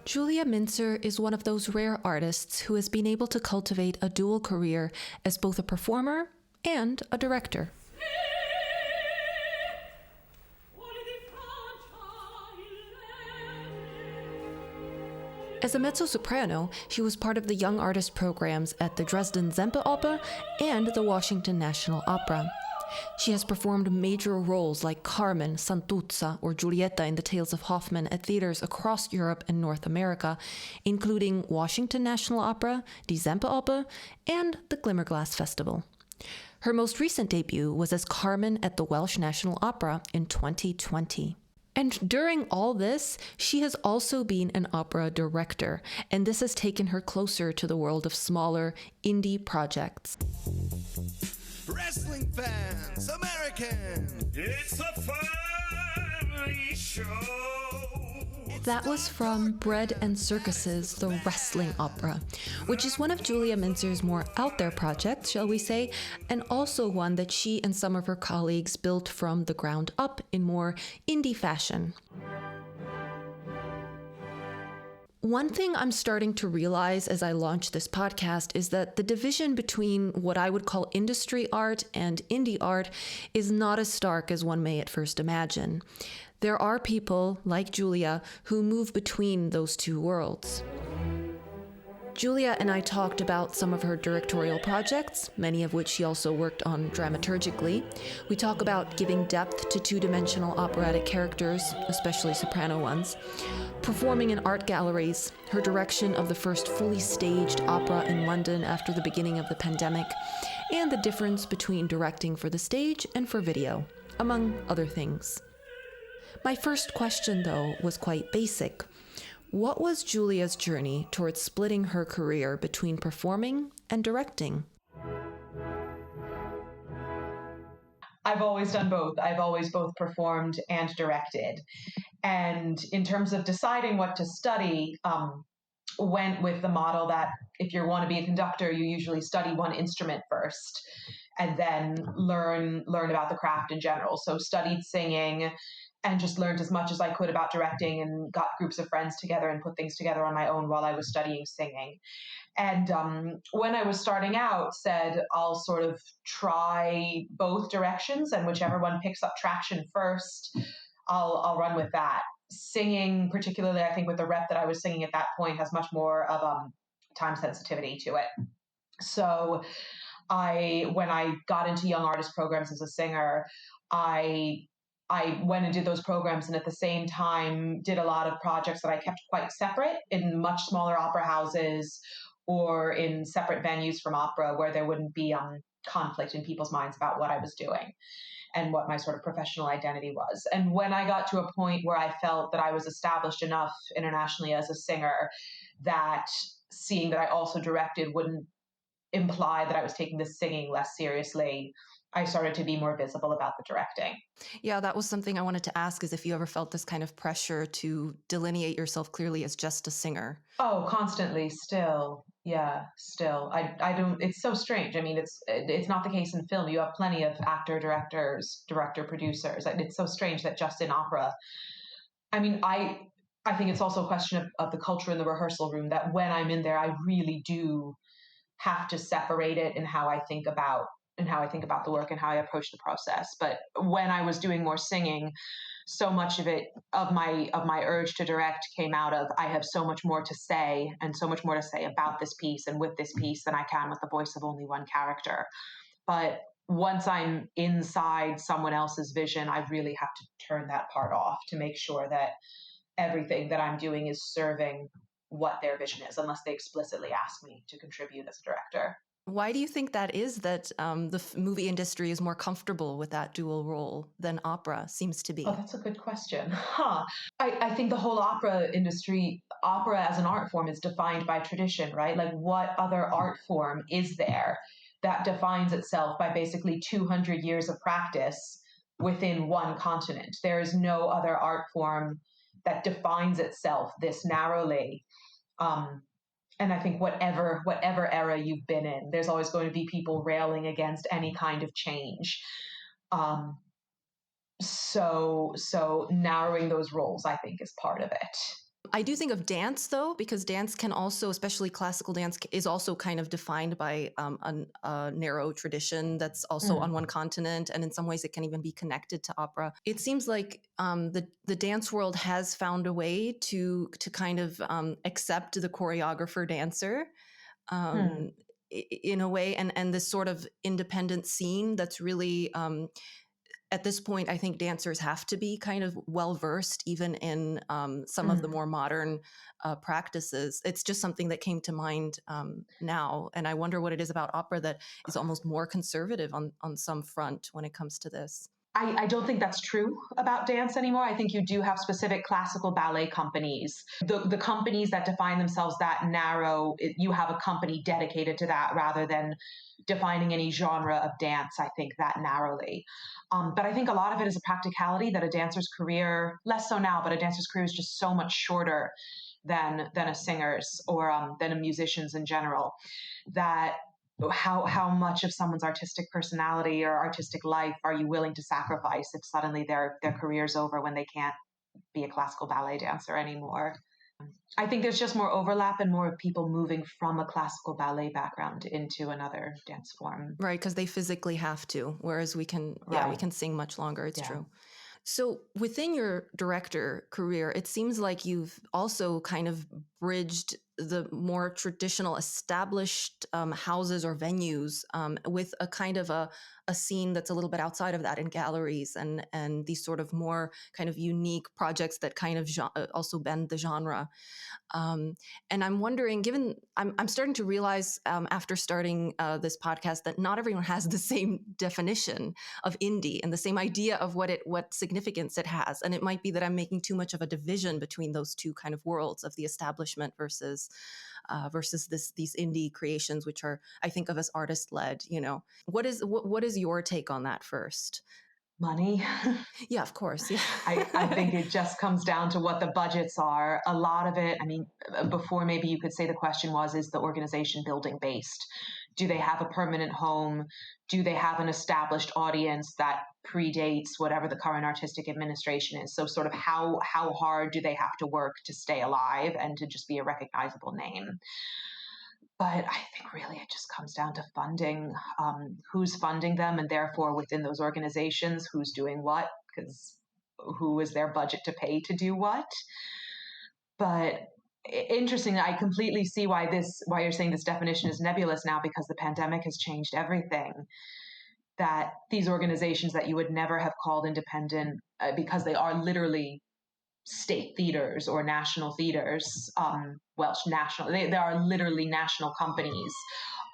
Julia Mintzer is one of those rare artists who has been able to cultivate a dual career as both a performer and a director. As a mezzo-soprano, she was part of the young artist programs at the Dresden Semperoper and the Washington National Opera. She has performed major roles like Carmen, Santuzza, or Giulietta in the Tales of Hoffmann at theaters across Europe and North America, including Washington National Opera, Die Semperoper, and the Glimmerglass Festival. Her most recent debut was as Carmen at the Welsh National Opera in 2020. And during all this, she has also been an opera director, and this has taken her closer to the world of smaller, indie projects. Wrestling fans, American! It's a family show! That was from Bread and Circuses, the wrestling opera, which is one of Julia Mintzer's more out there projects, shall we say, and also one that she and some of her colleagues built from the ground up in more indie fashion. One thing I'm starting to realize as I launch this podcast is that the division between what I would call industry art and indie art is not as stark as one may at first imagine. There are people, like Julia, who move between those two worlds. Julia and I talked about some of her directorial projects, many of which she also worked on dramaturgically. We talk about giving depth to two-dimensional operatic characters, especially soprano ones, performing in art galleries, her direction of the first fully staged opera in London after the beginning of the pandemic, and the difference between directing for the stage and for video, among other things. My first question, though, was quite basic. What was Julia's journey towards splitting her career between performing and directing? I've always done both. I've always both performed and directed. And in terms of deciding what to study, went with the model that if you want to be a conductor, you usually study one instrument first and then learn about the craft in general. So studied singing and just learned as much as I could about directing and got groups of friends together and put things together on my own while I was studying singing. And when I was starting out, said I'll sort of try both directions, and whichever one picks up traction first, I'll run with that. Singing, particularly, I think with the rep that I was singing at that point, has much more of time sensitivity to it. So when I got into young artist programs as a singer, I went and did those programs, and at the same time did a lot of projects that I kept quite separate in much smaller opera houses or in separate venues from opera where there wouldn't be conflict in people's minds about what I was doing and what my sort of professional identity was. And when I got to a point where I felt that I was established enough internationally as a singer that seeing that I also directed wouldn't imply that I was taking the singing less seriously, I started to be more visible about the directing. Yeah, that was something I wanted to ask, is if you ever felt this kind of pressure to delineate yourself clearly as just a singer. Oh, constantly, still. Yeah, still. I don't, it's so strange. I mean, it's not the case in film. You have plenty of director, producers. It's so strange that just in opera. I mean, I think it's also a question of the culture in the rehearsal room, that when I'm in there, I really do have to separate it in how I think about the work and how I approach the process. But when I was doing more singing, so much of my urge to direct came out of, I have so much more to say and so much more to say about this piece and with this piece than I can with the voice of only one character. But once I'm inside someone else's vision, I really have to turn that part off to make sure that everything that I'm doing is serving what their vision is, unless they explicitly ask me to contribute as a director. Why do you think that is, that the movie industry is more comfortable with that dual role than opera seems to be? Oh, that's a good question. I think the whole opera industry, opera as an art form, is defined by tradition, right? Like, what other art form is there that defines itself by basically 200 years of practice within one continent? There is no other art form that defines itself this narrowly. And I think whatever era you've been in, there's always going to be people railing against any kind of change. So narrowing those roles, I think, is part of it. I do think of dance, though, because dance can also, especially classical dance, is also kind of defined by a narrow tradition that's also on one continent, and in some ways it can even be connected to opera. It seems like the dance world has found a way to kind of accept the choreographer dancer in a way, and this sort of independent scene that's really at this point, I think dancers have to be kind of well versed, even in some of the more modern practices. It's just something that came to mind now, and I wonder what it is about opera that is almost more conservative on some front when it comes to this. I don't think that's true about dance anymore. I think you do have specific classical ballet companies. The companies that define themselves that narrow, you have a company dedicated to that rather than defining any genre of dance, I think, that narrowly. But I think a lot of it is a practicality that a dancer's career, less so now, but a dancer's career is just so much shorter than a singer's or than a musician's in general, that how much of someone's artistic personality or artistic life are you willing to sacrifice if suddenly their career's over when they can't be a classical ballet dancer anymore. I think there's just more overlap and more people moving from a classical ballet background into another dance form. Right, because they physically have to, whereas we can sing much longer. It's true. So within your director career, it seems like you've also kind of bridged the more traditional established houses or venues with a kind of a scene that's a little bit outside of that in galleries and these sort of more kind of unique projects that kind of also bend the genre. And I'm wondering, given I'm starting to realize after starting this podcast that not everyone has the same definition of indie and the same idea of what significance it has. And it might be that I'm making too much of a division between those two kind of worlds of the establishment versus these indie creations, which are, I think of as artist led. What is your take on that first? Money. Yeah, of course. Yeah. I think it just comes down to what the budgets are. A lot of it, I mean, before maybe you could say the question was, is the organization building based? Do they have a permanent home? Do they have an established audience that predates whatever the current artistic administration is? So sort of how hard do they have to work to stay alive and to just be a recognizable name? But I think really it just comes down to funding, who's funding them, and therefore within those organizations, who's doing what, because who is their budget to pay to do what. But interesting, I completely see why you're saying this definition is nebulous now, because the pandemic has changed everything. That these organizations that you would never have called independent, because they are literally state theaters or national theaters, Welsh national, they are literally national companies,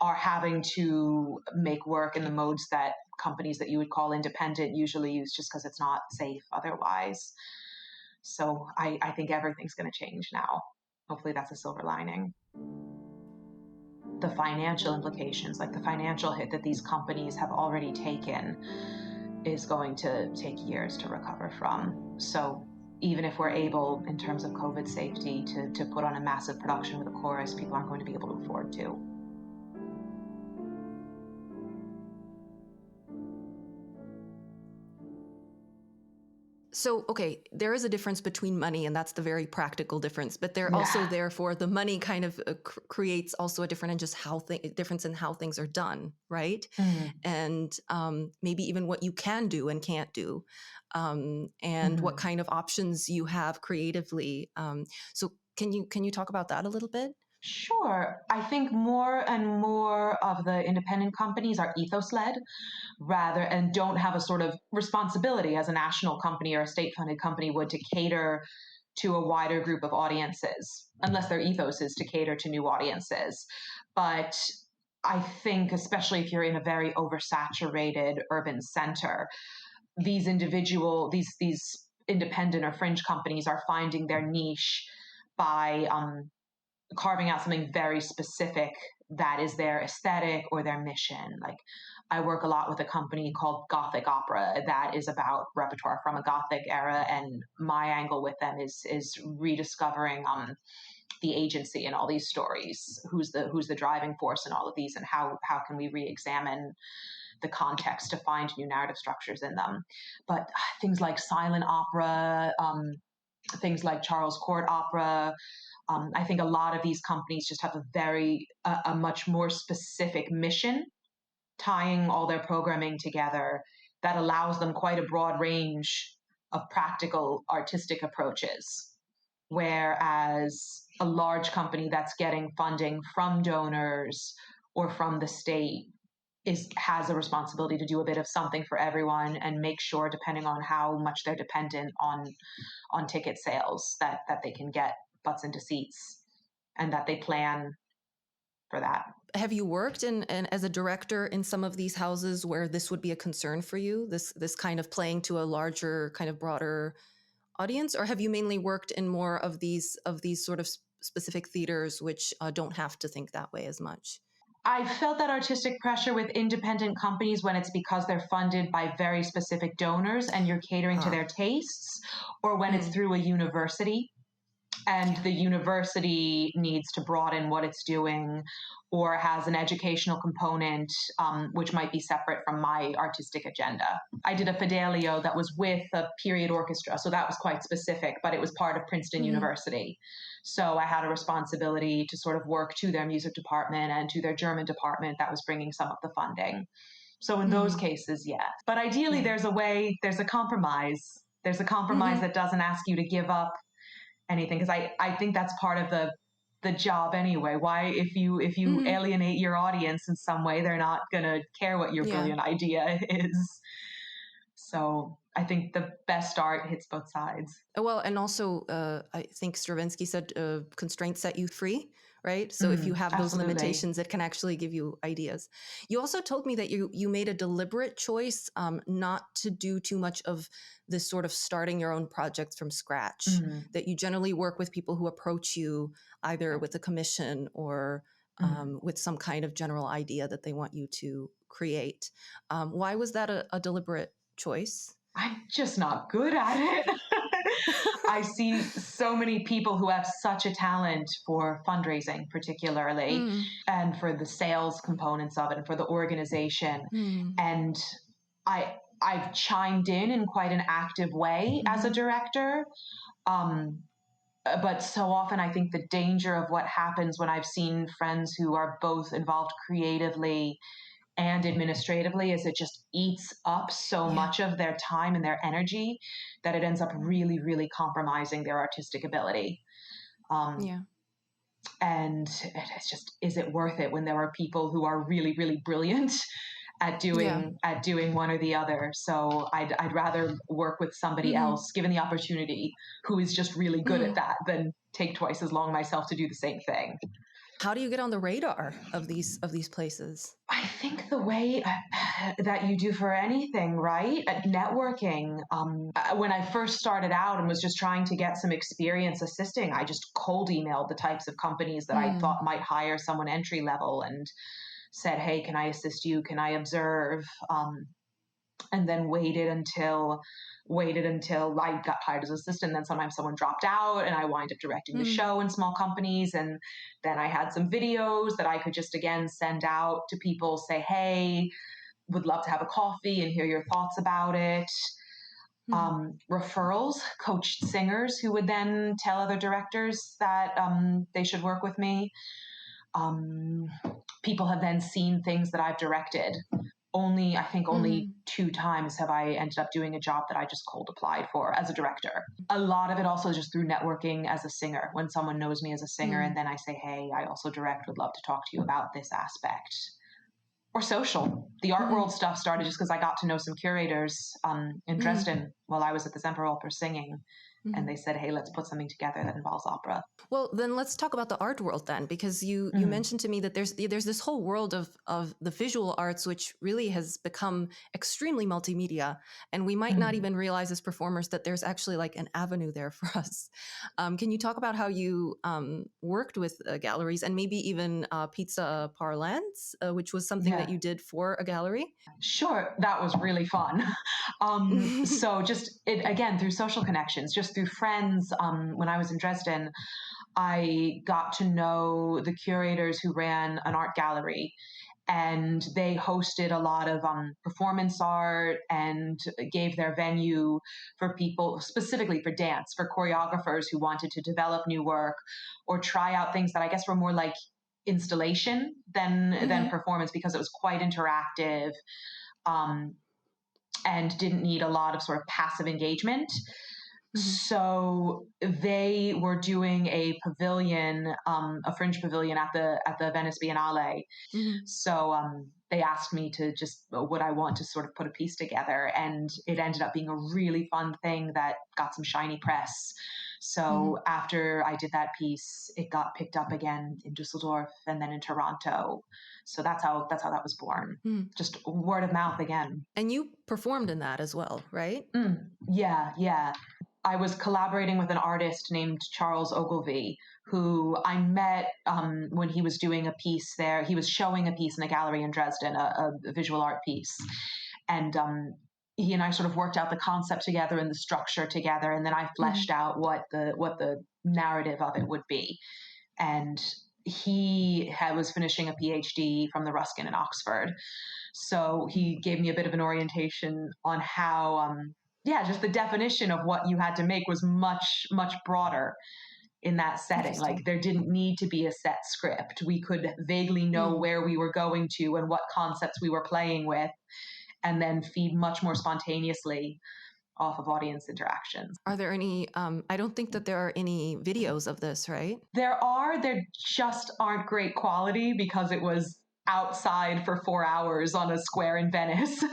are having to make work in the modes that companies that you would call independent usually use, just because it's not safe otherwise. So I think everything's going to change now. Hopefully that's a silver lining. The financial implications, like the financial hit that these companies have already taken, is going to take years to recover from. So even if we're able, in terms of COVID safety, to put on a massive production with a chorus, people aren't going to be able to afford to. So, okay, there is a difference between money, and that's the very practical difference. But they're also, therefore, the money kind of creates also a difference in just difference in how things are done, right? And maybe even what you can do and can't do, and what kind of options you have creatively. So, can you talk about that a little bit? Sure. I think more and more of the independent companies are ethos-led and don't have a sort of responsibility as a national company or a state-funded company would to cater to a wider group of audiences, unless their ethos is to cater to new audiences. But I think, especially if you're in a very oversaturated urban center, these independent or fringe companies are finding their niche by carving out something very specific that is their aesthetic or their mission. Like, I work a lot with a company called Gothic Opera that is about repertoire from a Gothic era, and my angle with them is rediscovering the agency in all these stories. Who's the driving force in all of these, and how can we re-examine the context to find new narrative structures in them. But things like silent opera, things like Charles Court Opera. I think a lot of these companies just have a much more specific mission, tying all their programming together, that allows them quite a broad range of practical artistic approaches. Whereas a large company that's getting funding from donors or from the state has a responsibility to do a bit of something for everyone and make sure, depending on how much they're dependent on ticket sales, that they can get butts into seats and that they plan for that. Have you worked in as a director in some of these houses where this would be a concern for you, this kind of playing to a larger, kind of broader audience, or have you mainly worked in more of these sort of specific theaters which don't have to think that way as much? I felt that artistic pressure with independent companies when it's because they're funded by very specific donors and you're catering to their tastes, or when it's through a university and the university needs to broaden what it's doing or has an educational component, which might be separate from my artistic agenda. I did a Fidelio that was with a period orchestra, so that was quite specific, but it was part of Princeton University. So I had a responsibility to sort of work to their music department and to their German department that was bringing some of the funding. So in those cases, yes. But ideally, there's a compromise. There's a compromise that doesn't ask you to give up anything, because I think that's part of the job anyway. Why, if you alienate your audience in some way, they're not gonna care what your brilliant idea is. So I think the best art hits both sides. Well, and also I think Stravinsky said constraints set you free, right? So if you have those limitations, it can actually give you ideas. You also told me that you made a deliberate choice not to do too much of this sort of starting your own projects from scratch, that you generally work with people who approach you either with a commission or with some kind of general idea that they want you to create. Why was that a deliberate choice? I'm just not good at it. I see so many people who have such a talent for fundraising, particularly, and for the sales components of it and for the organization. And I've chimed in quite an active way as a director. But so often I think the danger of what happens when I've seen friends who are both involved creatively and administratively is it just eats up so much of their time and their energy that it ends up really, really compromising their artistic ability. And it's just, is it worth it when there are people who are really, really brilliant at doing one or the other? So I'd rather work with somebody else, given the opportunity, who is just really good at that, than take twice as long myself to do the same thing. How do you get on the radar of these places? I think the way that you do for anything, right? At networking. When I first started out and was just trying to get some experience assisting, I just cold emailed the types of companies that I thought might hire someone entry level and said, hey, can I assist you? Can I observe? And then waited until I got hired as assistant. Then sometimes someone dropped out and I wind up directing the show in small companies. And then I had some videos that I could just, again, send out to people, say, hey, would love to have a coffee and hear your thoughts about it. Referrals, coached singers who would then tell other directors that they should work with me. People have then seen things that I've directed. Only 2 times have I ended up doing a job that I just cold applied for as a director. A lot of it also is just through networking as a singer. When someone knows me as a singer and then I say, hey, I also direct, would love to talk to you about this aspect. Or social. The art world stuff started just because I got to know some curators in Dresden while I was at the Semperoper singing. And they said, hey, let's put something together that involves opera. Well, then let's talk about the art world then, because you mentioned to me that there's this whole world of the visual arts, which really has become extremely multimedia. And we might not even realize as performers that there's actually like an avenue there for us. Can you talk about how you worked with galleries and maybe even Pizza Parlance, which was something that you did for a gallery? Sure. That was really fun. So just, again, through social connections, just through friends, when I was in Dresden, I got to know the curators who ran an art gallery. and they hosted a lot of performance art and gave their venue for people, specifically for dance, for choreographers who wanted to develop new work or try out things that I guess were more like installation than performance, because it was quite interactive and didn't need a lot of sort of passive engagement. So they were doing a pavilion, a fringe pavilion at the Venice Biennale. So they asked me to would I want to sort of put a piece together, and it ended up being a really fun thing that got some shiny press. So after I did that piece, it got picked up again in Dusseldorf and then in Toronto. So that's how that was born. Just word of mouth again. And you performed in that as well, right? Yeah. I was collaborating with an artist named Charles Ogilvie, who I met when he was doing a piece there. He was showing a piece in a gallery in Dresden, a visual art piece. And he and I sort of worked out the concept together and the structure together. And then I fleshed out what the narrative of it would be. And he was finishing a PhD from the Ruskin in Oxford. So he gave me a bit of an orientation on how, just the definition of what you had to make was much, much broader in that setting. Like there didn't need to be a set script. We could vaguely know where we were going to and what concepts we were playing with, and then feed much more spontaneously off of audience interactions. Are there any, I don't think that there are any videos of this, right? There just aren't great quality because it was outside for 4 hours on a square in Venice.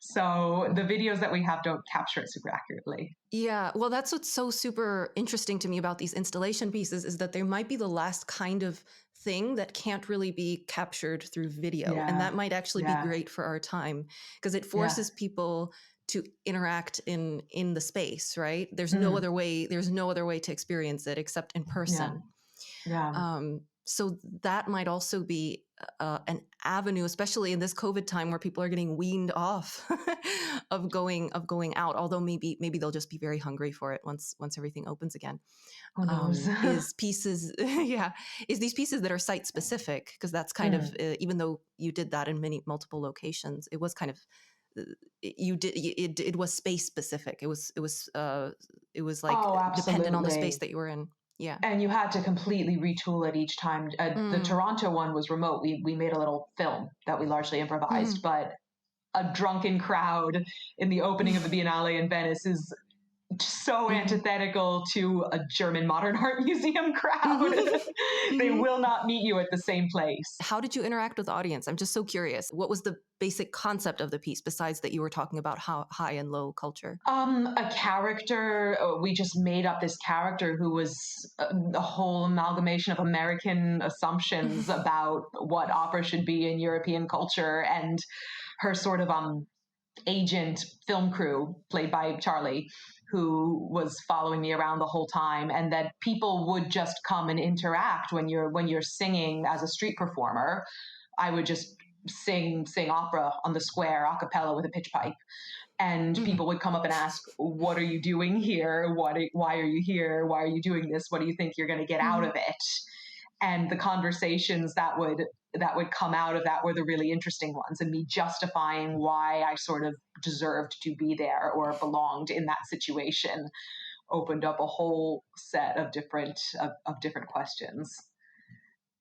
So the videos that we have don't capture it super accurately. Yeah, well, that's what's so super interesting to me about these installation pieces, is that they might be the last kind of thing that can't really be captured through video. And that might actually be great for our time, because it forces people to interact in the space, right? There's no other way to experience it except in person. So that might also be an avenue, especially in this COVID time where people are getting weaned off of going out. Although maybe they'll just be very hungry for it once everything opens again. Who knows? Is these pieces that are site specific, because that's kind of even though you did that in multiple locations, it was kind of it was space specific. It was like dependent on the space that you were in. Yeah. And you had to completely retool it each time. The Toronto one was remote. We made a little film that we largely improvised, but a drunken crowd in the opening of the Biennale in Venice is so antithetical to a German modern art museum crowd. They will not meet you at the same place. How did you interact with the audience? I'm just so curious. What was the basic concept of the piece, besides that you were talking about how high and low culture? A character. We just made up this character who was a whole amalgamation of American assumptions about what opera should be in European culture, and her sort of agent film crew, played by Charlie, who was following me around the whole time, and that people would just come and interact when you're singing as a street performer. I would just sing opera on the square a cappella with a pitch pipe, and people would come up and ask, what are you doing here? Why are you here? Why are you doing this? What do you think you're going to get out of it? And the conversations that would come out of that were the really interesting ones, and me justifying why I sort of deserved to be there or belonged in that situation opened up a whole set of different questions,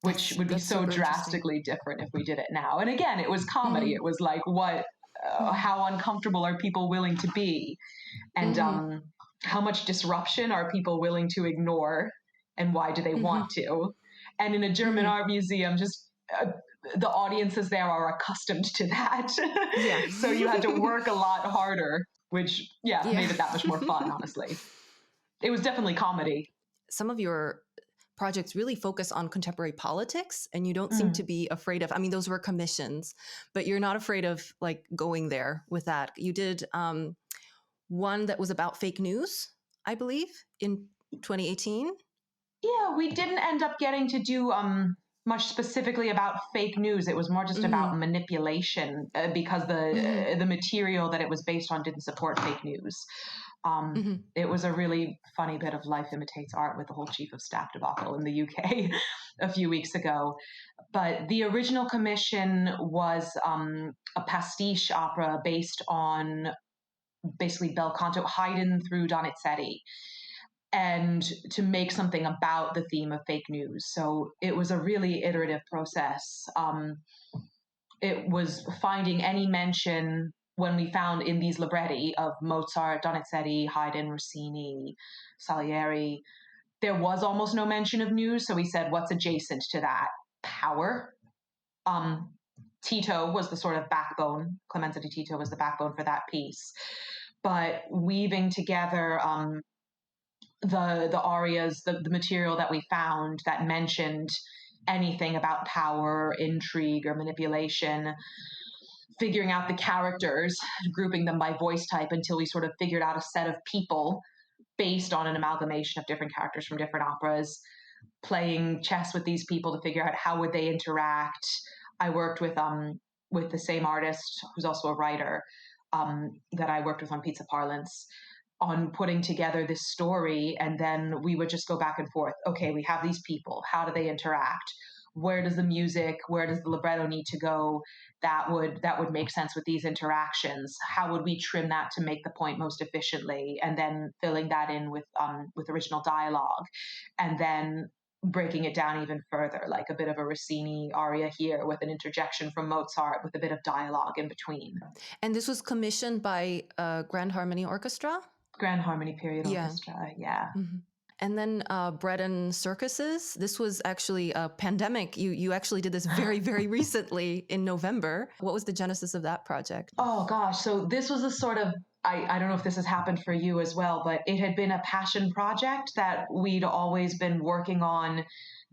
which would be so drastically different if we did it now. And again, it was comedy. It was like, how uncomfortable are people willing to be? And how much disruption are people willing to ignore? And why do they want to? And in a German art museum, just the audiences there are accustomed to that. So you had to work a lot harder, which made it that much more fun, honestly. It was definitely comedy. Some of your projects really focus on contemporary politics, and you don't seem to be afraid of, I mean, those were commissions, but you're not afraid of like going there with that. You did one that was about fake news, I believe, in 2018. Yeah, we didn't end up getting to do much specifically about fake news. It was more just about manipulation because the material that it was based on didn't support fake news. It was a really funny bit of Life Imitates Art with the whole chief of staff debacle in the UK a few weeks ago. But the original commission was a pastiche opera based on basically bel canto, Haydn through Donizetti, and to make something about the theme of fake news. So it was a really iterative process. It was finding any mention when we found in these libretti of Mozart, Donizetti, Haydn, Rossini, Salieri. There was almost no mention of news, so we said, what's adjacent to that? Power. Tito was the sort of backbone. Clemenza di Tito was the backbone for that piece. But weaving together the arias, the material that we found that mentioned anything about power, intrigue, or manipulation, figuring out the characters, grouping them by voice type until we sort of figured out a set of people based on an amalgamation of different characters from different operas, playing chess with these people to figure out how would they interact. I worked with the same artist who's also a writer that I worked with on Pizza Parlance, on putting together this story, and then we would just go back and forth. Okay, we have these people. How do they interact? Where does the music, where does the libretto need to go? That would make sense with these interactions. How would we trim that to make the point most efficiently? And then filling that in with original dialogue, and then breaking it down even further, like a bit of a Rossini aria here with an interjection from Mozart with a bit of dialogue in between. And this was commissioned by Grand Harmony Orchestra? Grand Harmony Period Orchestra, yeah. Mm-hmm. And then Bread and Circuses. This was actually a pandemic. You actually did this very, very recently in November. What was the genesis of that project? Oh gosh, so this was a sort of, I don't know if this has happened for you as well, but it had been a passion project that we'd always been working on,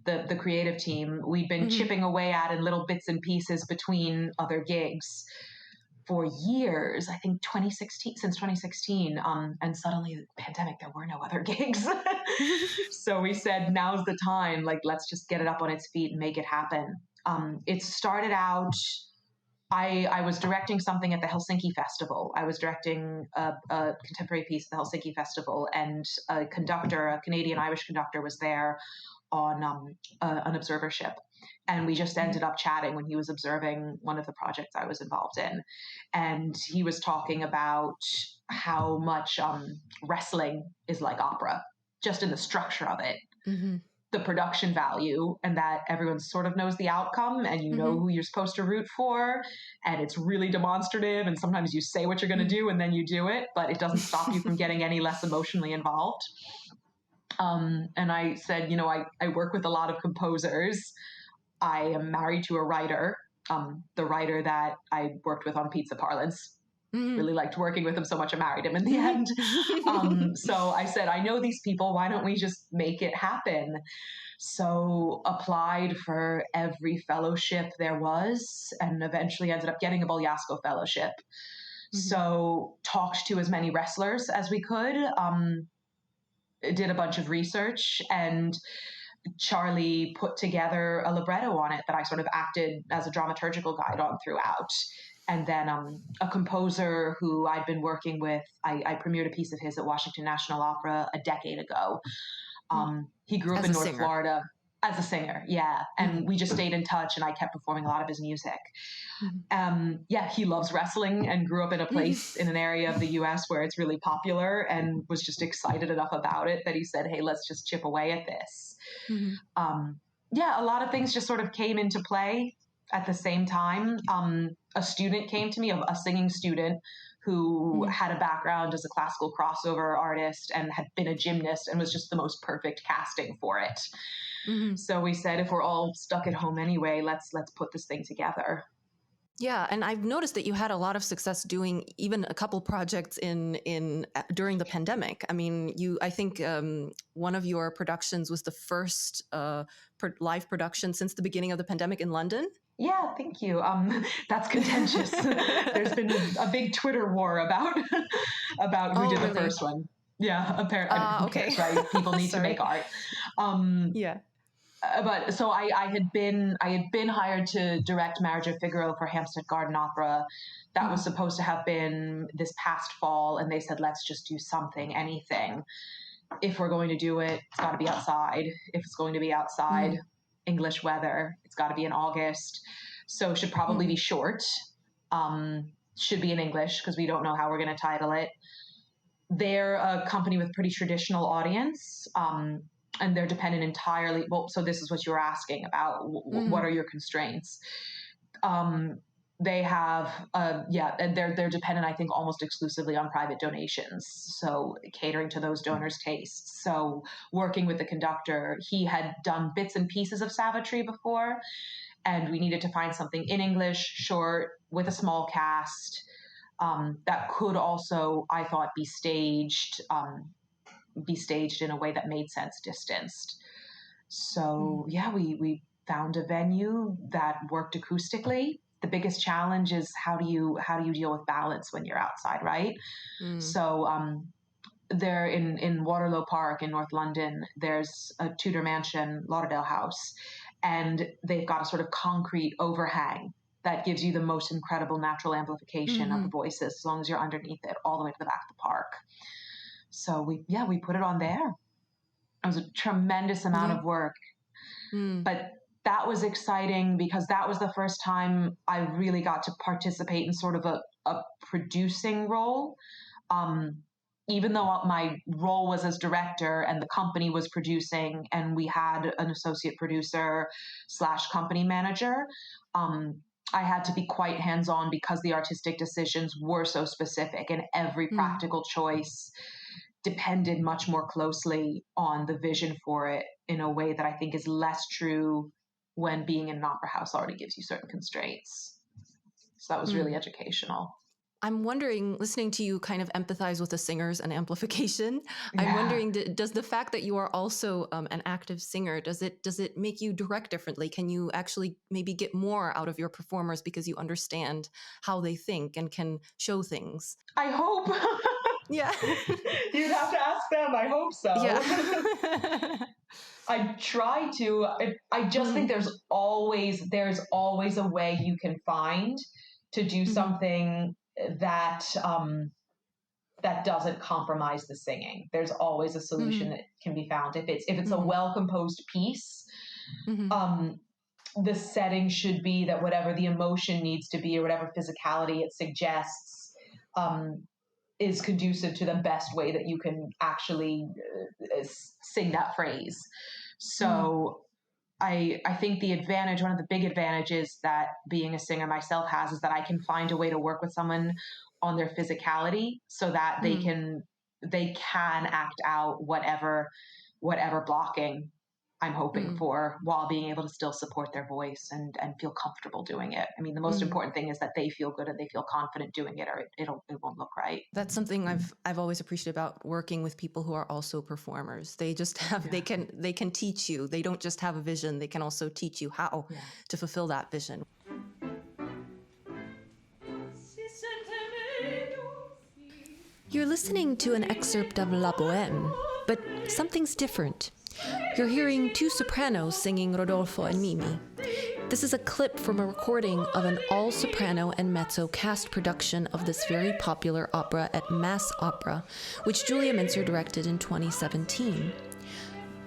the creative team. We'd been chipping away at in little bits and pieces between other gigs for years, I think since 2016, and suddenly the pandemic, there were no other gigs. So we said, now's the time, like, let's just get it up on its feet and make it happen. It started out, I was directing something at the Helsinki Festival. I was directing a contemporary piece at the Helsinki Festival, and a conductor, a Canadian-Irish conductor, was there on an observership. And we just ended up chatting when he was observing one of the projects I was involved in. And he was talking about how much wrestling is like opera, just in the structure of it. Mm-hmm. The production value, and that everyone sort of knows the outcome, and you know who you're supposed to root for, and it's really demonstrative, and sometimes you say what you're going to do and then you do it, but it doesn't stop you from getting any less emotionally involved. And I said, I work with a lot of composers. I am married to a writer, the writer that I worked with on Pizza Parlance. Really liked working with him so much I married him in the end. So I said, I know these people, why don't we just make it happen? So applied for every fellowship there was, and eventually ended up getting a Bogliasco fellowship. So talked to as many wrestlers as we could, did a bunch of research, and Charlie put together a libretto on it that I sort of acted as a dramaturgical guide on throughout. And then a composer who I'd been working with, I premiered a piece of his at Washington National Opera a decade ago. He grew up in North Florida as a singer, yeah. And we just stayed in touch, and I kept performing a lot of his music. He loves wrestling and grew up in a place in an area of the US where it's really popular, and was just excited enough about it that he said, hey, let's just chip away at this. A lot of things just sort of came into play at the same time. A student came to me, a singing student who had a background as a classical crossover artist and had been a gymnast, and was just the most perfect casting for it. So we said, if we're all stuck at home anyway, let's put this thing together. Yeah, and I've noticed that you had a lot of success doing even a couple projects in during the pandemic. I mean, I think one of your productions was the first live production since the beginning of the pandemic in London. Yeah, thank you. That's contentious. There's been a big Twitter war about who did the first one. Yeah, apparently. Okay. Right? People need to make art. But so I had been hired to direct Marriage of Figaro for Hampstead Garden Opera. That was supposed to have been this past fall, and they said, let's just do something, anything. If we're going to do it, it's got to be outside. If it's going to be outside, English weather. It's got to be in August. So should probably be short. Should be in English because we don't know how we're going to title it. They're a company with pretty traditional audience. And they're dependent entirely. Well, so this is what you were asking about. What are your constraints? They have, and they're dependent, I think, almost exclusively on private donations. So catering to those donors' tastes. So working with the conductor, he had done bits and pieces of Savitry before, and we needed to find something in English, short, with a small cast, that could also, I thought, be staged in a way that made sense distanced. So we found a venue that worked acoustically. The biggest challenge is how do you deal with balance when you're outside, right? So there in Waterloo Park in North London, there's a Tudor mansion, Lauderdale House, and they've got a sort of concrete overhang that gives you the most incredible natural amplification of the voices as long as you're underneath it all the way to the back of the park. So we put it on there. It was a tremendous amount of work, but that was exciting because that was the first time I really got to participate in sort of a producing role. Even though my role was as director and the company was producing and we had an associate producer / company manager, I had to be quite hands-on because the artistic decisions were so specific and every practical choice depended much more closely on the vision for it in a way that I think is less true when being in an opera house already gives you certain constraints. So that was really educational. I'm wondering, listening to you kind of empathize with the singers and amplification. I'm wondering, does the fact that you are also an active singer, does it make you direct differently? Can you actually maybe get more out of your performers because you understand how they think and can show things? I hope. Yeah. You'd have to ask them. I hope so. Yeah. I try to. I just think there's always a way you can find to do something that that doesn't compromise the singing. There's always a solution that can be found. If it's a well composed piece, the setting should be that whatever the emotion needs to be or whatever physicality it suggests is conducive to the best way that you can actually sing that phrase. So I think one of the big advantages that being a singer myself has is that I can find a way to work with someone on their physicality so that they can act out whatever blocking I'm hoping for while being able to still support their voice and feel comfortable doing it. I mean, the most important thing is that they feel good and they feel confident doing it, or it won't look right. That's something I've always appreciated about working with people who are also performers. They just have they can teach you. They don't just have a vision. They can also teach you how to fulfill that vision. You're listening to an excerpt of La Bohème, but something's different. You're hearing two sopranos singing Rodolfo and Mimi. This is a clip from a recording of an all-soprano and mezzo cast production of this very popular opera at Mass Opera, which Julia Mintzer directed in 2017.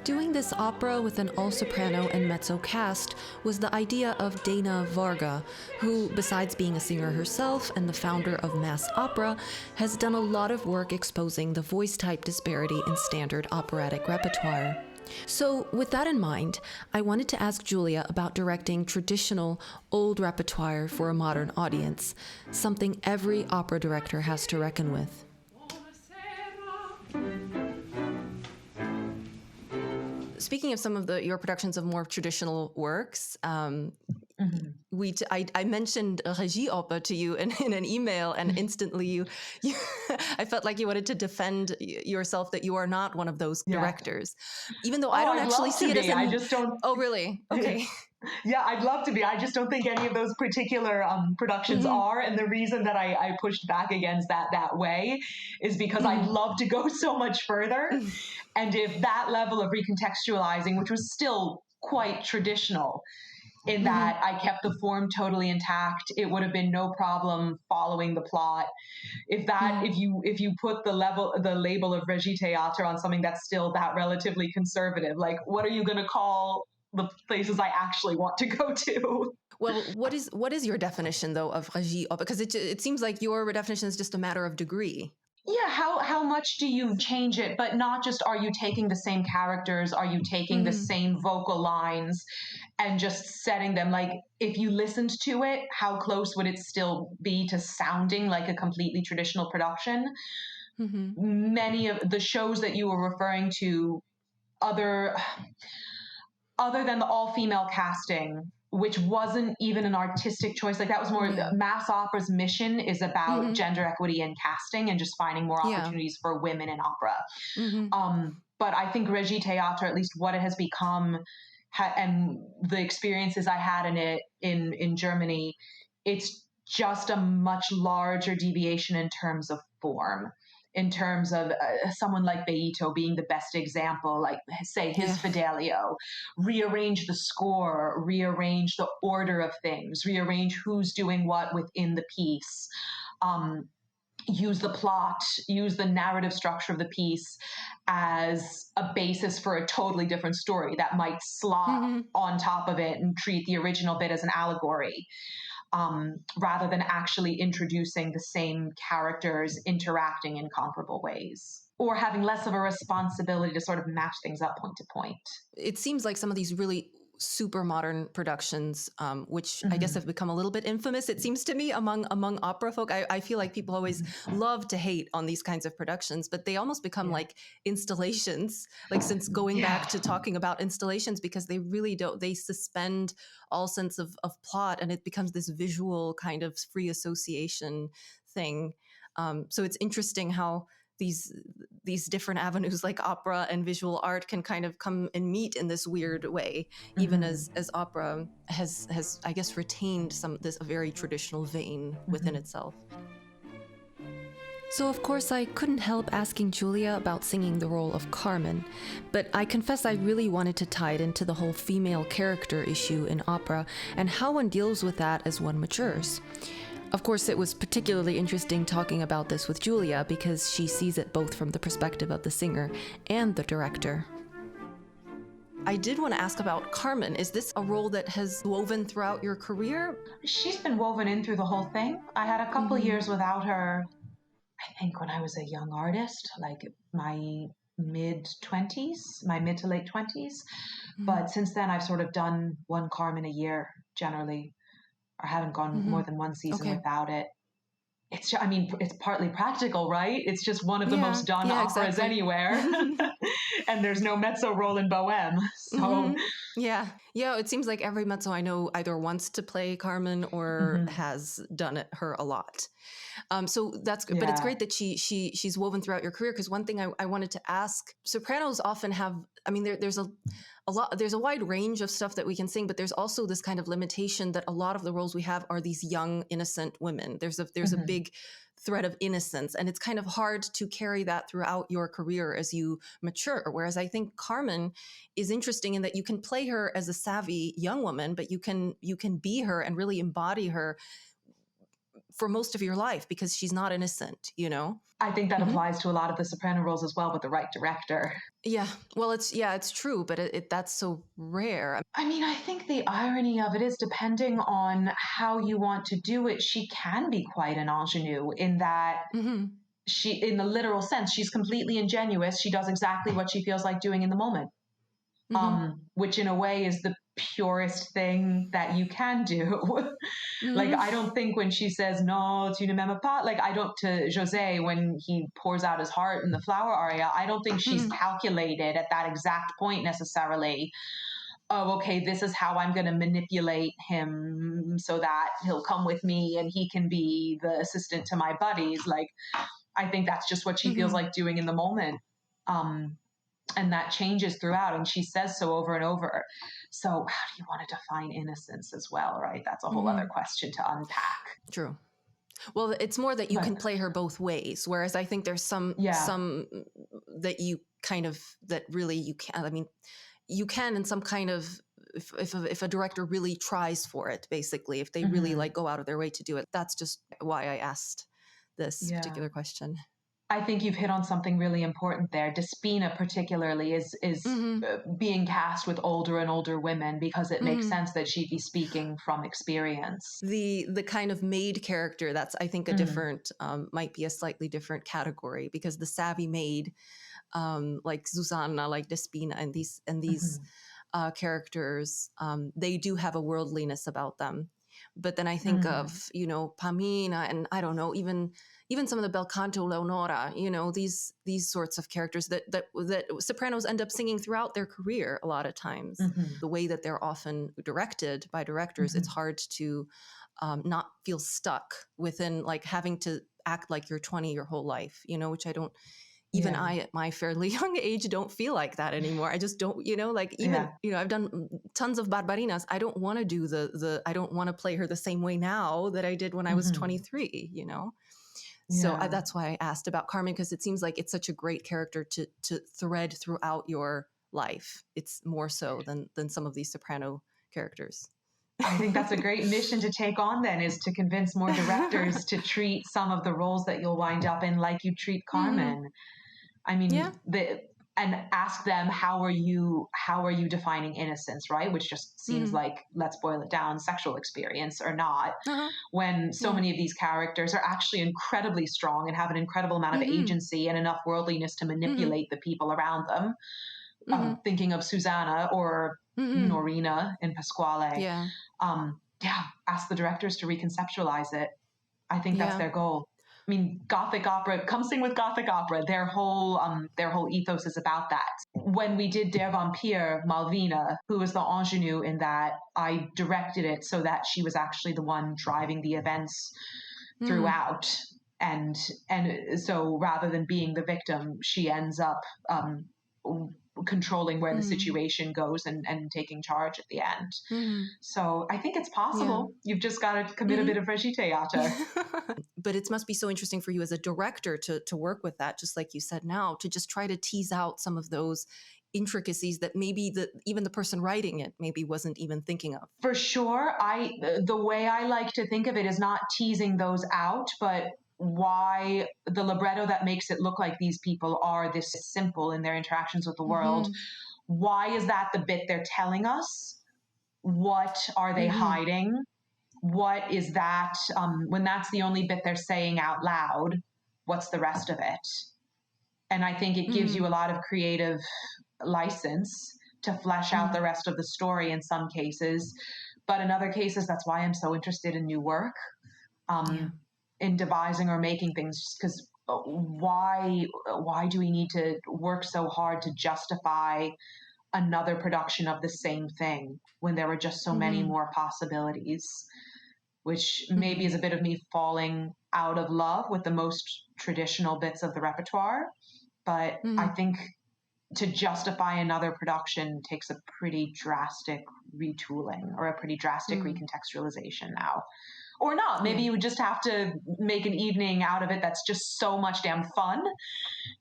Doing this opera with an all-soprano and mezzo cast was the idea of Dana Verge, who, besides being a singer herself and the founder of Mass Opera, has done a lot of work exposing the voice type disparity in standard operatic repertoire. So, with that in mind, I wanted to ask Julia about directing traditional, old repertoire for a modern audience, something every opera director has to reckon with. Speaking of some of your productions of more traditional works, I mentioned Régie Opera to you in an email, and instantly you I felt like you wanted to defend yourself that you are not one of those directors, even though I don't actually see it as I just don't. Oh, really? Okay. Yeah, I'd love to be. I just don't think any of those particular productions are. And the reason that I pushed back against that way is because I'd love to go so much further. And if that level of recontextualizing, which was still quite traditional, in that I kept the form totally intact, it would have been no problem following the plot. If you put the label of Régie Théâtre on something that's still that relatively conservative, like what are you going to call the places I actually want to go to. Well, what is your definition though of regie? Because it seems like your definition is just a matter of degree. Yeah, how much do you change it? But not just, are you taking the same characters? Are you taking the same vocal lines and just setting them? Like, if you listened to it, how close would it still be to sounding like a completely traditional production? Many of the shows that you were referring to, other than the all-female casting, which wasn't even an artistic choice, like that was more, Mass Opera's mission is about gender equity in casting and just finding more opportunities for women in opera. But I think Regie Théâtre, at least what it has become, and the experiences I had in it in Germany, it's just a much larger deviation in terms of form. In terms of someone like Beito being the best example, like say his Fidelio, rearrange the score, rearrange the order of things, rearrange who's doing what within the piece, use the plot, use the narrative structure of the piece as a basis for a totally different story that might slot on top of it and treat the original bit as an allegory. Rather than actually introducing the same characters interacting in comparable ways, or having less of a responsibility to sort of match things up point to point. It seems like some of these really super modern productions, which I guess have become a little bit infamous, it seems to me, among opera folk. I feel like people always love to hate on these kinds of productions, but they almost become like installations, like since going back to talking about installations, because they really don't, they suspend all sense of plot, and it becomes this visual kind of free association thing. So it's interesting how these different avenues like opera and visual art can kind of come and meet in this weird way, even as opera has I guess retained this very traditional vein within itself. So of course I couldn't help asking Julia about singing the role of Carmen, but I confess I really wanted to tie it into the whole female character issue in opera and how one deals with that as one matures. Of course, it was particularly interesting talking about this with Julia because she sees it both from the perspective of the singer and the director. I did want to ask about Carmen. Is this a role that has woven throughout your career? She's been woven in through the whole thing. I had a couple years without her, I think when I was a young artist, like my mid to late 20s. But since then, I've sort of done one Carmen a year, generally. Or haven't gone more than one season without it. It's just, I mean, it's partly practical, right? It's just one of the most done operas anywhere. And there's no mezzo role in Bohème. So Yeah, it seems like every mezzo I know either wants to play Carmen or has done her a lot. So that's good, but it's great that she's woven throughout your career. Because one thing I wanted to ask, sopranos often have, I mean, there's a wide range of stuff that we can sing, but there's also this kind of limitation that a lot of the roles we have are these young, innocent women. There's a big thread of innocence, and it's kind of hard to carry that throughout your career as you mature. Whereas I think Carmen is interesting in that you can play her as a savvy young woman, but you can be her and really embody her for most of your life because she's not innocent, you know? I think that applies to a lot of the soprano roles as well with the right director. Yeah, well, it's true, but that's so rare. I mean, I think the irony of it is, depending on how you want to do it, she can be quite an ingenue in that she, in the literal sense, she's completely ingenuous. She does exactly what she feels like doing in the moment, which in a way is the purest thing that you can do. Like, I don't think when she says, no, tu ne m'aimes pas, like, I don't, to José, when he pours out his heart in the flower aria, I don't think she's calculated at that exact point necessarily, oh, okay, this is how I'm going to manipulate him so that he'll come with me and he can be the assistant to my buddies. Like, I think that's just what she feels like doing in the moment. And that changes throughout, and she says so over and over. So how do you want to define innocence as well, right? That's a whole other question to unpack. True. Well, it's more that you can play her both ways, whereas I think there's some that you kind of, that really you can't. I mean, you can in some kind of, if a director really tries for it, basically, if they really like go out of their way to do it. That's just why I asked this particular question. I think you've hit on something really important there. Despina particularly is being cast with older and older women because it makes sense that she'd be speaking from experience. The kind of maid character, that's I think a different might be a slightly different category, because the savvy maid, like Susanna, like Despina, and these characters, they do have a worldliness about them. But then I think of, you know, Pamina, and I don't know, even some of the bel canto Leonora, you know, these sorts of characters that sopranos end up singing throughout their career a lot of times. The way that they're often directed by directors, it's hard to not feel stuck within, like, having to act like you're 20 your whole life, you know, which I don't, even I at my fairly young age don't feel like that anymore. I just don't, you know, like, even, you know, I've done tons of Barbarinas. I don't want to do I don't want to play her the same way now that I did when I was 23, you know? So that's why I asked about Carmen, because it seems like it's such a great character to thread throughout your life. It's more so than some of these soprano characters. I think that's a great mission to take on then, is to convince more directors to treat some of the roles that you'll wind up in like you treat Carmen. I mean, and ask them, how are you defining innocence, right? Which just seems like, let's boil it down, sexual experience or not, when so many of these characters are actually incredibly strong and have an incredible amount of agency and enough worldliness to manipulate the people around them. Thinking of Susanna or Norina in Pasquale. Ask the directors to reconceptualize it. I think that's their goal. I mean, Gothic opera, come sing with Gothic opera. Their whole ethos is about that. When we did Der Vampire, Malvina, who was the ingenue in that, I directed it so that she was actually the one driving the events throughout. And so rather than being the victim, she ends up controlling where the situation goes and taking charge at the end. So I think it's possible. You've just got to commit a bit of Verge theater. But it must be so interesting for you as a director to work with that, just like you said now, to just try to tease out some of those intricacies that maybe even the person writing it maybe wasn't even thinking of. For sure. The way I like to think of it is not teasing those out, but why the libretto that makes it look like these people are this simple in their interactions with the world. Why is that the bit they're telling us? What are they hiding? What is that? When that's the only bit they're saying out loud, what's the rest of it? And I think it gives you a lot of creative license to flesh out the rest of the story in some cases. But in other cases, that's why I'm so interested in new work. In devising or making things, because why do we need to work so hard to justify another production of the same thing when there were just so many more possibilities, which maybe is a bit of me falling out of love with the most traditional bits of the repertoire. But I think to justify another production takes a pretty drastic retooling or a pretty drastic recontextualization now. Or not. Maybe you would just have to make an evening out of it that's just so much damn fun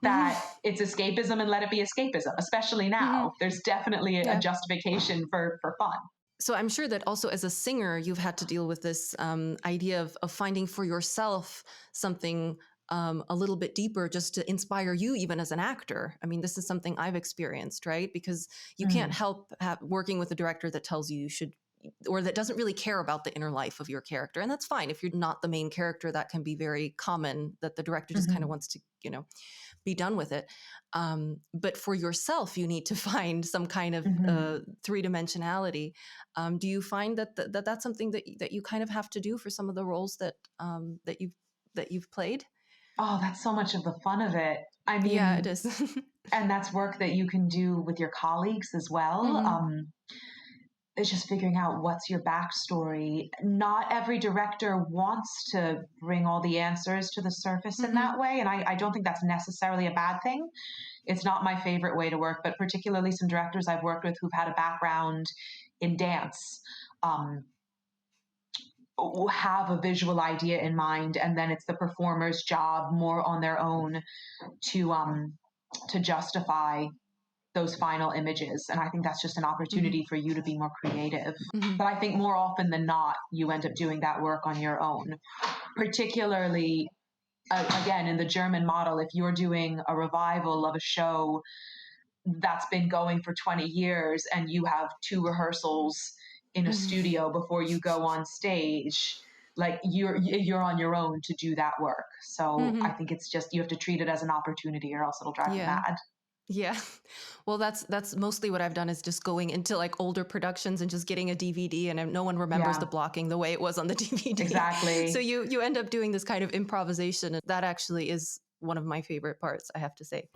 that it's escapism, and let it be escapism, especially now. There's definitely a justification for fun. So I'm sure that also as a singer, you've had to deal with this idea of finding for yourself something a little bit deeper just to inspire you even as an actor. I mean, this is something I've experienced, right? Because you can't help working with a director that tells you should, or that doesn't really care about the inner life of your character. And that's fine. If you're not the main character, that can be very common, that the director just kind of wants to, you know, be done with it. But for yourself, you need to find some kind of three-dimensionality. Do you find that that's something that you kind of have to do for some of the roles that you've played? Oh, that's so much of the fun of it. I mean, yeah, it is. And that's work that you can do with your colleagues as well. It's just figuring out what's your backstory. Not every director wants to bring all the answers to the surface in that way. And I don't think that's necessarily a bad thing. It's not my favorite way to work, but particularly some directors I've worked with who've had a background in dance, have a visual idea in mind, and then it's the performer's job more on their own to justify those final images. And I think that's just an opportunity for you to be more creative. But I think more often than not, you end up doing that work on your own. Particularly again, in the German model, if you're doing a revival of a show that's been going for 20 years and you have 2 rehearsals in a studio before you go on stage, like you're on your own to do that work. So I think it's just, you have to treat it as an opportunity or else it'll drive you mad. Yeah. Well, that's mostly what I've done, is just going into like older productions and just getting a DVD, and no one remembers the blocking the way it was on the DVD. Exactly. So you end up doing this kind of improvisation, and that actually is one of my favorite parts, I have to say.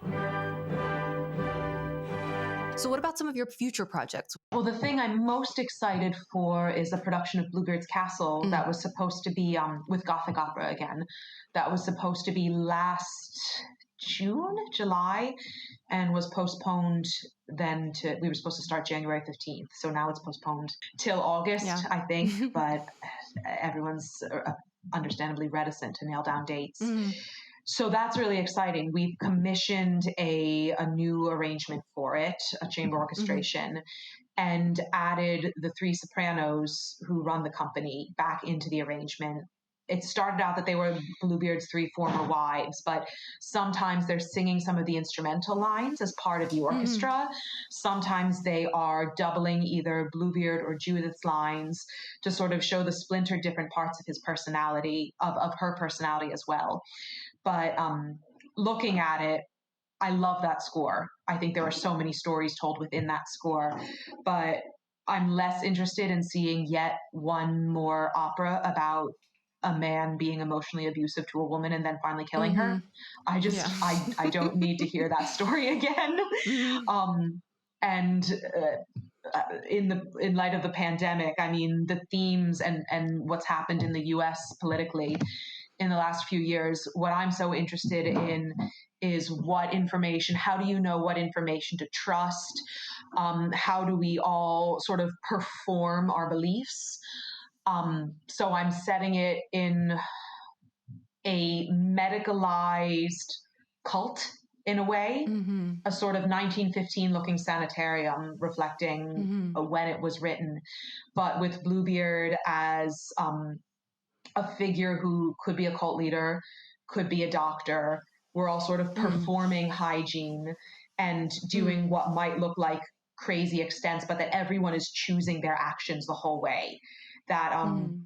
So what about some of your future projects? Well, the thing I'm most excited for is a production of Bluebeard's Castle that was supposed to be with Gothic opera again. That was supposed to be last July, and was postponed then to, we were supposed to start January 15th. So now it's postponed till August, I think, but everyone's understandably reticent to nail down dates. So that's really exciting. We've commissioned a new arrangement for it, a chamber orchestration, and added the 3 sopranos who run the company back into the arrangement. It started out that they were Bluebeard's 3 former wives, but sometimes they're singing some of the instrumental lines as part of the orchestra. Sometimes they are doubling either Bluebeard or Judith's lines to sort of show the splintered different parts of his personality, of her personality as well. But looking at it, I love that score. I think there are so many stories told within that score, but I'm less interested in seeing yet one more opera about a man being emotionally abusive to a woman and then finally killing her. I just, I don't need to hear that story again. And in light of the pandemic, I mean, the themes and what's happened in the US politically in the last few years, what I'm so interested in is what information, how do you know what information to trust? How do we all sort of perform our beliefs? So I'm setting it in a medicalized cult in a way, a sort of 1915 looking sanitarium reflecting when it was written, but with Bluebeard as a figure who could be a cult leader, could be a doctor. We're all sort of performing hygiene and doing what might look like crazy extents, but that everyone is choosing their actions the whole way. That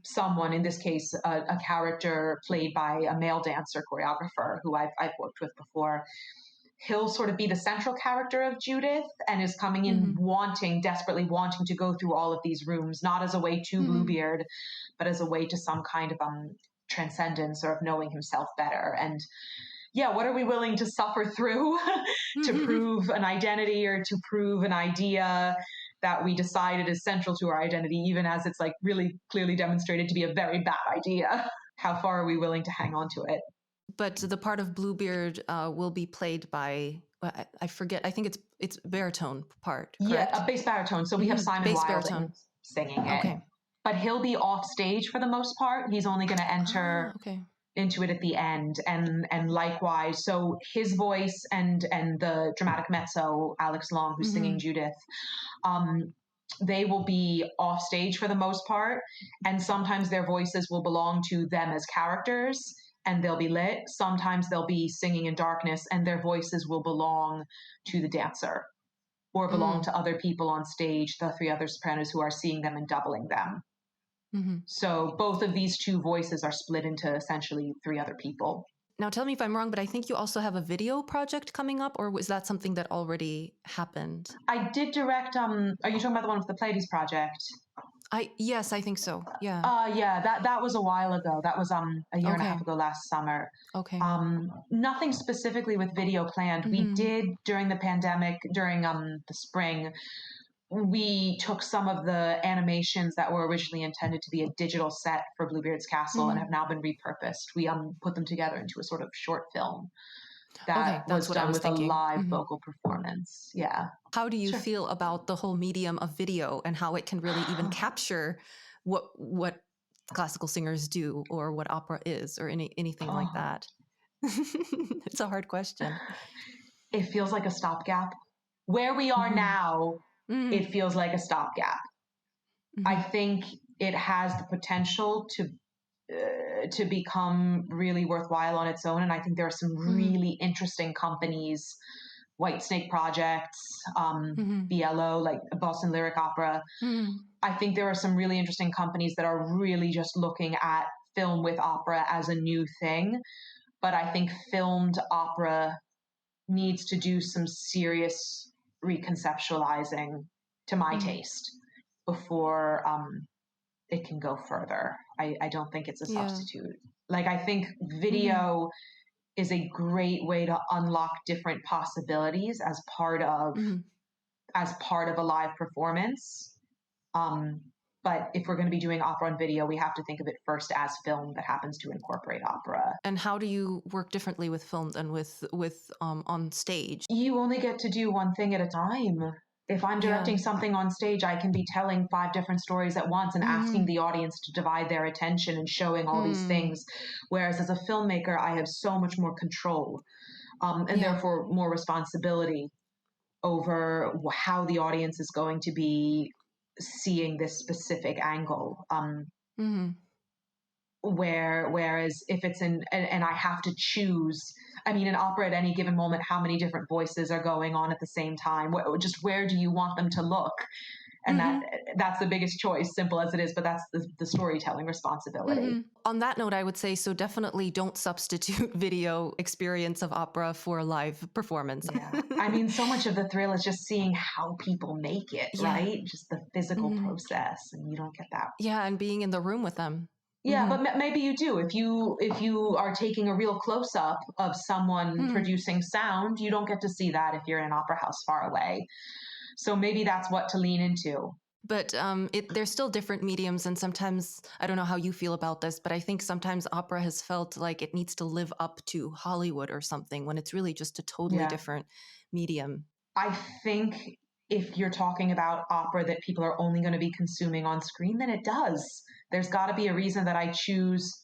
someone, in this case, a character played by a male dancer choreographer who I've worked with before, he'll sort of be the central character of Judith and is coming in desperately wanting to go through all of these rooms, not as a way to Bluebeard, but as a way to some kind of transcendence or of knowing himself better. And yeah, what are we willing to suffer through to prove an identity or to prove an idea that we decided is central to our identity, even as it's like really clearly demonstrated to be a very bad idea? How far are we willing to hang on to it? But the part of Bluebeard will be played by, I forget, I think it's baritone part, correct? Yeah, a bass baritone. So we have Simon Wilding singing it. Okay. But he'll be off stage for the most part. He's only going to enter into it at the end. And likewise, so his voice and the dramatic mezzo, Alex Long, who's singing Judith, they will be off stage for the most part. And sometimes their voices will belong to them as characters and they'll be lit. Sometimes they'll be singing in darkness and their voices will belong to the dancer or belong to other people on stage, the 3 other sopranos who are seeing them and doubling them. So both of these 2 voices are split into essentially 3 other people. Now tell me if I'm wrong, but I think you also have a video project coming up, or was that something that already happened? I did direct, are you talking about the one with the Pleiades project? Yes, I think so. Yeah. Yeah, that was a while ago. That was a year and a half ago last summer. Okay. Nothing specifically with video planned. We did during the pandemic, during the spring, we took some of the animations that were originally intended to be a digital set for Bluebeard's Castle and have now been repurposed. We put them together into a sort of short film that was done with a live vocal performance. Yeah. How do you feel about the whole medium of video and how it can really even capture what classical singers do or what opera is or anything like that? It's a hard question. It feels like a stopgap. Where we are now, it feels like a stopgap. I think it has the potential to to become really worthwhile on its own. And I think there are some really interesting companies, White Snake Projects, BLO, like Boston Lyric Opera. I think there are some really interesting companies that are really just looking at film with opera as a new thing. But I think filmed opera needs to do some serious reconceptualizing, to my taste, before it can go further. I don't think it's a substitute. Like, I think video is a great way to unlock different possibilities as part of a live performance. But if we're going to be doing opera on video, we have to think of it first as film that happens to incorporate opera. And how do you work differently with film than with on stage? You only get to do one thing at a time. If I'm directing something on stage, I can be telling 5 different stories at once and asking the audience to divide their attention and showing all these things. Whereas as a filmmaker, I have so much more control and therefore more responsibility over how the audience is going to be seeing this specific angle. Whereas if it's and I have to choose, I mean, in opera at any given moment, how many different voices are going on at the same time? Just where do you want them to look? And that's the biggest choice, simple as it is, but that's the storytelling responsibility. On that note, I would say, so definitely don't substitute video experience of opera for live performance. Yeah. I mean, so much of the thrill is just seeing how people make it, right? Just the physical process, and you don't get that. Yeah, and being in the room with them. Yeah, but maybe you do. If you are taking a real close-up of someone producing sound, you don't get to see that if you're in an opera house far away. So maybe that's what to lean into. But there's still different mediums, and sometimes, I don't know how you feel about this, but I think sometimes opera has felt like it needs to live up to Hollywood or something when it's really just a totally different medium. I think if you're talking about opera that people are only going to be consuming on screen, then it does. There's got to be a reason that I choose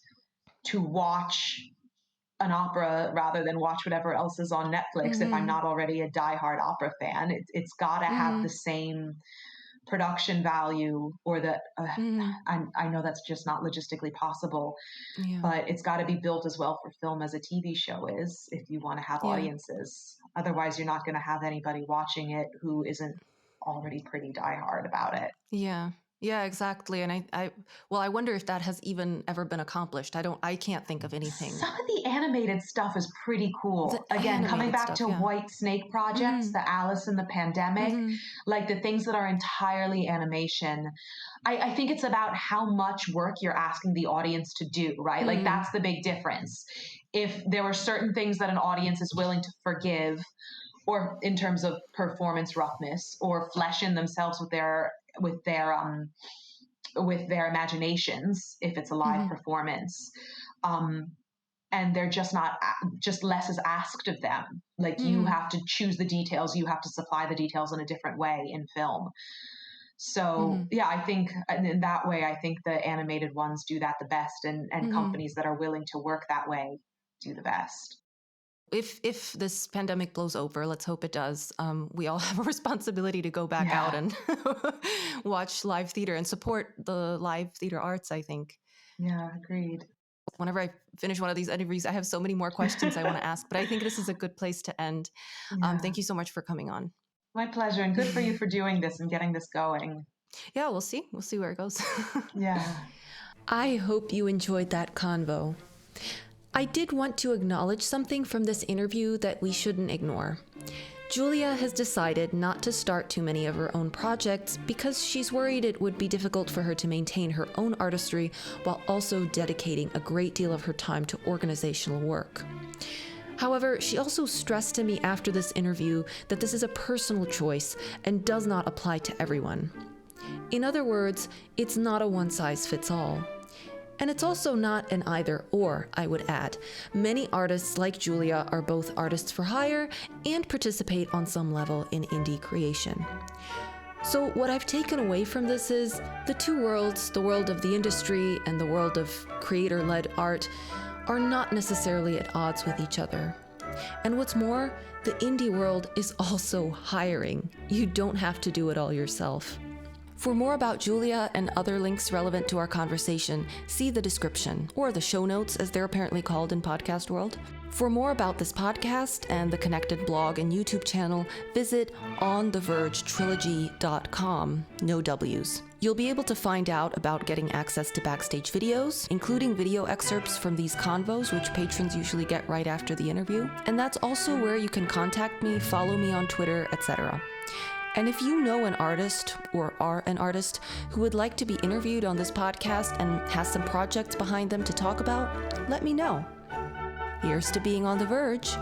to watch an opera rather than watch whatever else is on Netflix if I'm not already a diehard opera fan. It's got to have the same production value, or that I know that's just not logistically possible, but it's got to be built as well for film as a TV show is, if you want to have audiences. Otherwise, you're not going to have anybody watching it who isn't already pretty diehard about it. Yeah, exactly. And I wonder if that has even ever been accomplished. I can't think of anything. Some of the animated stuff is pretty cool. Again, coming back to White Snake Projects, the Alice in the Pandemic, like the things that are entirely animation. I think it's about how much work you're asking the audience to do, right? Like that's the big difference. If there were certain things that an audience is willing to forgive, or in terms of performance roughness, or flesh in themselves with their imaginations, if it's a live performance, and they're just less is asked of them. Like you have to choose the details, you have to supply the details in a different way in film. So I think in that way, I think the animated ones do that the best, and companies that are willing to work that way do the best. If this pandemic blows over, let's hope it does, we all have a responsibility to go back out and watch live theater and support the live theater arts, I think. Yeah, agreed. Whenever I finish one of these interviews, I have so many more questions I want to ask, but I think this is a good place to end. Thank you so much for coming on. My pleasure, and good for you for doing this and getting this going. Yeah, we'll see. We'll see where it goes. Yeah. I hope you enjoyed that convo. I did want to acknowledge something from this interview that we shouldn't ignore. Julia has decided not to start too many of her own projects because she's worried it would be difficult for her to maintain her own artistry while also dedicating a great deal of her time to organizational work. However, she also stressed to me after this interview that this is a personal choice and does not apply to everyone. In other words, it's not a one-size-fits-all. And it's also not an either-or, I would add. Many artists like Julia are both artists for hire and participate on some level in indie creation. So what I've taken away from this is the two worlds, the world of the industry and the world of creator-led art, are not necessarily at odds with each other. And what's more, the indie world is also hiring. You don't have to do it all yourself. For more about Julia and other links relevant to our conversation, see the description, or the show notes as they're apparently called in podcast world. For more about this podcast and the connected blog and YouTube channel, visit onthevergetrilogy.com, no W's. You'll be able to find out about getting access to backstage videos, including video excerpts from these convos, which patrons usually get right after the interview. And that's also where you can contact me, follow me on Twitter, etc. And if you know an artist or are an artist who would like to be interviewed on this podcast and has some projects behind them to talk about, let me know. Here's to being on the verge.